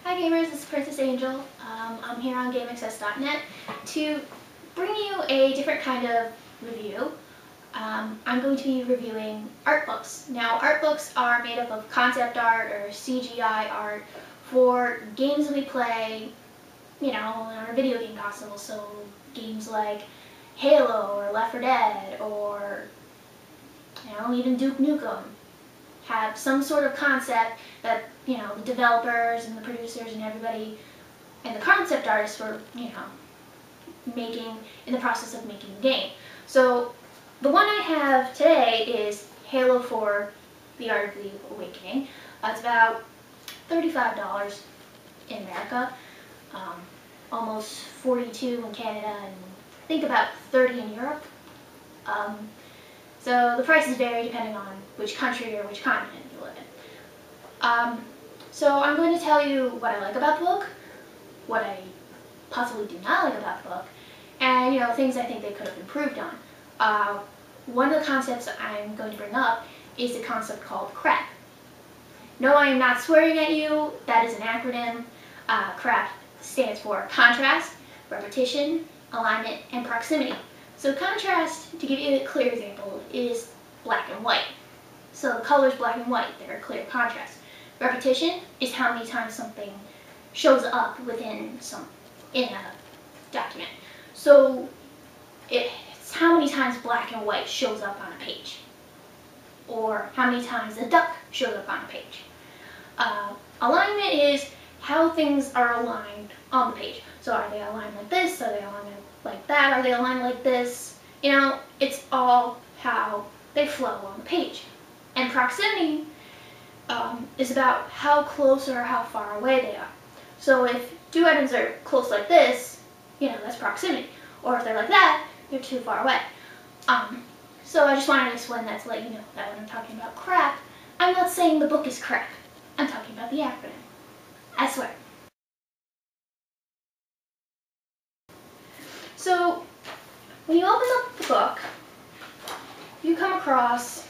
Hi gamers, this is Princess Angel. I'm here on GameAccess.net to bring you a different kind of review. I'm going to be reviewing art books. Now, art books are made up of concept art or CGI art for games that we play, on our video game console. So games like Halo or Left 4 Dead or, even Duke Nukem have some sort of concept that, the developers and the producers and everybody and the concept artists were, making in the process of making the game. So the one I have today is Halo 4, The Art of the Awakening. It's about $35 in America, almost $42 in Canada, and I think about $30 in Europe. So the prices vary depending on which country or which continent you live in. So I'm going to tell you what I like about the book, what I possibly do not like about the book, and things I think they could have improved on. One of the concepts I'm going to bring up is a concept called CRAP. No, I am not swearing at you. That is an acronym. CRAP stands for contrast, repetition, alignment, and proximity. So contrast, to give you a clear example, is black and white. So the colors black and white, they're a clear contrast. Repetition is how many times something shows up in a document. So it's how many times black and white shows up on a page, or how many times a duck shows up on a page. Alignment is how things are aligned on the page. So are they aligned like this? Are they aligned like that? Are they aligned like this? It's all how they flow on the page. And proximity is about how close or how far away they are. So if two items are close like this, that's proximity. Or if they're like that, they're too far away. So I just wanted to explain that to let you know that when I'm talking about crap, I'm not saying the book is crap. I'm talking about the acronym. I swear. So when you open up the book, you come across,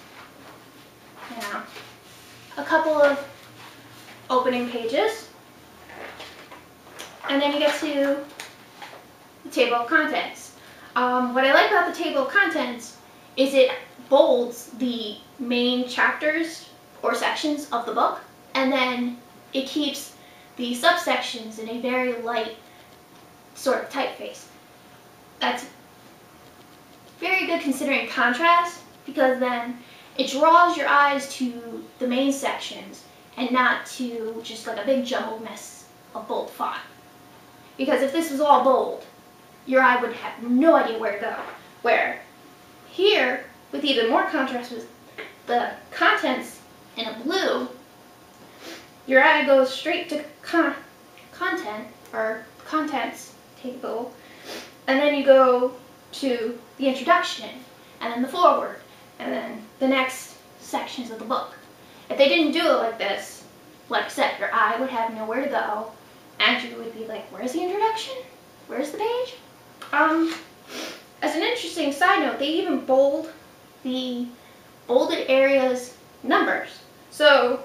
a couple of opening pages, and then you get to the table of contents. What I like about the table of contents is it bolds the main chapters or sections of the book, and then it keeps the subsections in a very light sort of typeface. That's very good considering contrast, because then it draws your eyes to the main sections and not to just like a big jumbled mess of bold font. Because if this was all bold, your eye would have no idea where to go. Where here, with even more contrast with the contents in a blue, your eye goes straight to content or contents table, and then you go to the introduction, and then the foreword, and then the next sections of the book. If they didn't do it like this, like I said, your eye would have nowhere to go, and you would be like, where's the introduction? Where's the page? As an interesting side note, they even bold the bolded areas numbers. So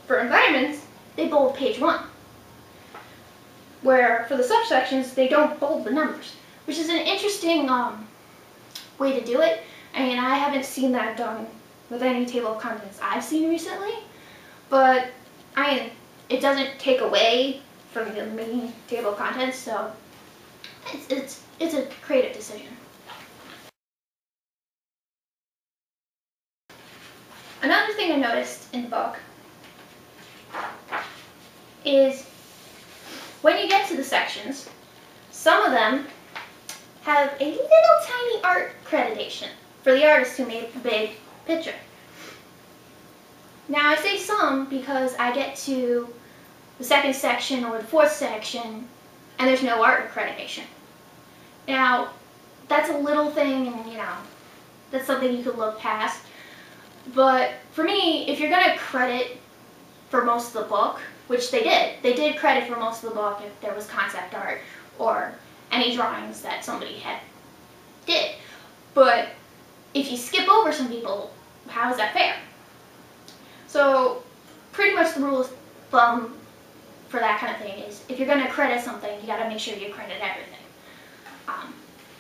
for environments, they bold page 1. Where for the subsections, they don't bold the numbers, which is an interesting way to do it. I mean, I haven't seen that done with any table of contents I've seen recently, but it doesn't take away from the main table of contents, so it's a creative decision. Another thing I noticed in the book is when you get to the sections, some of them have a little tiny art accreditation for the artist who made the big picture. Now I say some because I get to the second section or the fourth section and there's no art accreditation. Now that's a little thing, and that's something you could look past. But for me, if you're going to credit for most of the book, which they did credit for most of the book if there was concept art or any drawings that somebody did. But if you skip over some people, how is that fair? So pretty much the rule of thumb for that kind of thing is if you're going to credit something, you got to make sure you credit everything.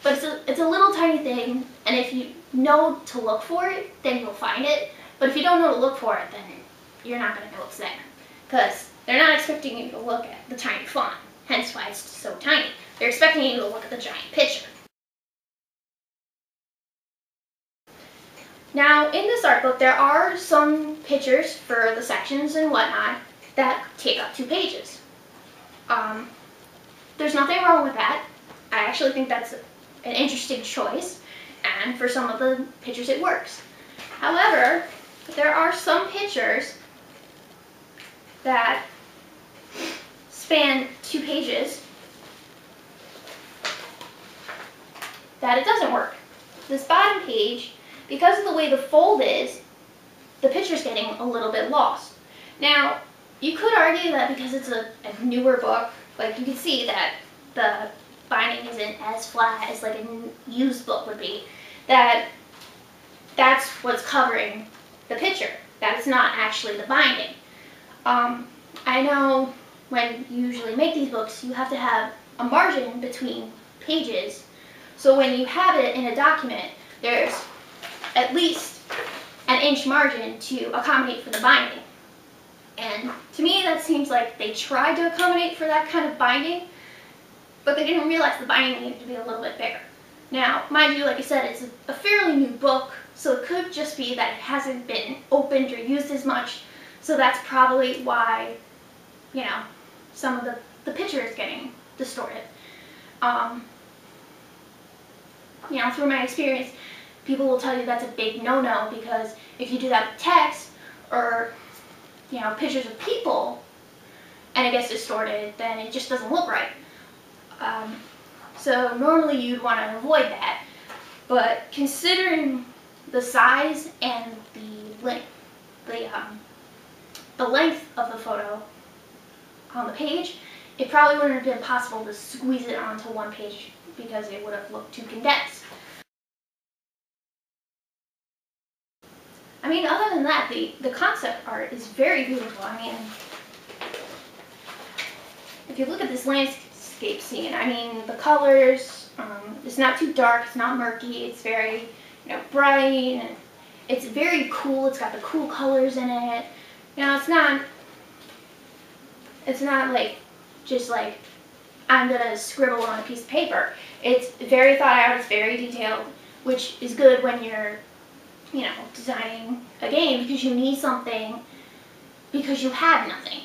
But it's a little tiny thing, and if you know to look for it, then you'll find it. But if you don't know to look for it, then you're not going to know it's there. Because they're not expecting you to look at the tiny font, hence why it's so tiny. They're expecting you to look at the giant picture. Now, in this art book, there are some pictures for the sections and whatnot that take up 2 pages. There's nothing wrong with that. I actually think that's an interesting choice, and for some of the pictures it works. However, there are some pictures that span 2 pages that it doesn't work. This bottom page, because of the way the fold is, the picture's getting a little bit lost. Now, you could argue that because it's a newer book, like you can see that the binding isn't as flat as like a used book would be, that's what's covering the picture. That's not actually the binding. I know when you usually make these books, you have to have a margin between pages. So when you have it in a document, there's at least an inch margin to accommodate for the binding. And to me, that seems like they tried to accommodate for that kind of binding, but they didn't realize the binding needed to be a little bit bigger. Now, mind you, like I said, it's a fairly new book, so it could just be that it hasn't been opened or used as much, so that's probably why, you know, some of the picture is getting distorted. You know, through my experience, people will tell you that's a big no-no, because if you do that with text or, you know, pictures of people and it gets distorted, then it just doesn't look right. So normally you'd want to avoid that, but considering the size and the length of the photo on the page, it probably wouldn't have been possible to squeeze it onto one page because it would have looked too condensed. I mean, other than that, the concept art is very beautiful. I mean, if you look at this landscape scene, I mean, the colors, it's not too dark, it's not murky, it's very, you know, bright, and it's very cool. It's got the cool colors in it. You know, it's not like, just like, I'm gonna scribble on a piece of paper. It's very thought out, it's very detailed, which is good when you're, you know, designing a game, because you need something, because you have nothing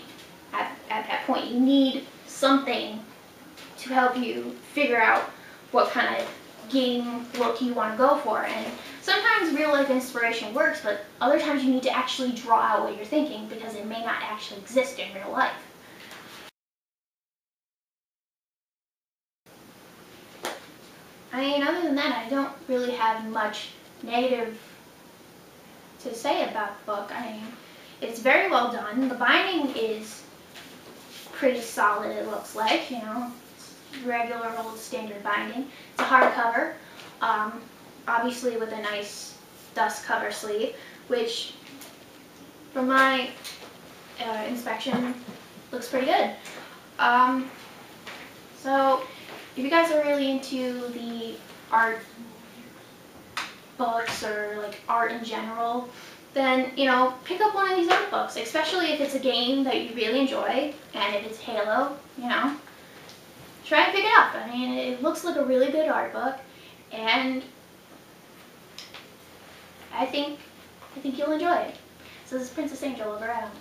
at that point. You need something to help you figure out what kind of game look you want to go for. And sometimes real life inspiration works, but other times you need to actually draw out what you're thinking, because it may not actually exist in real life. I mean, other than that, I don't really have much negative to say about the book. I mean, it's very well done. The binding is pretty solid, it looks like, you know. It's regular old standard binding. It's a hardcover, obviously with a nice dust cover sleeve, which from my inspection looks pretty good. So if you guys are really into the art books or like art in general, then, you know, pick up one of these art books, especially if it's a game that you really enjoy, and if it's Halo, you know, try and pick it up. I mean, it looks like a really good art book, and I think you'll enjoy it. So this is Princess Angel over out.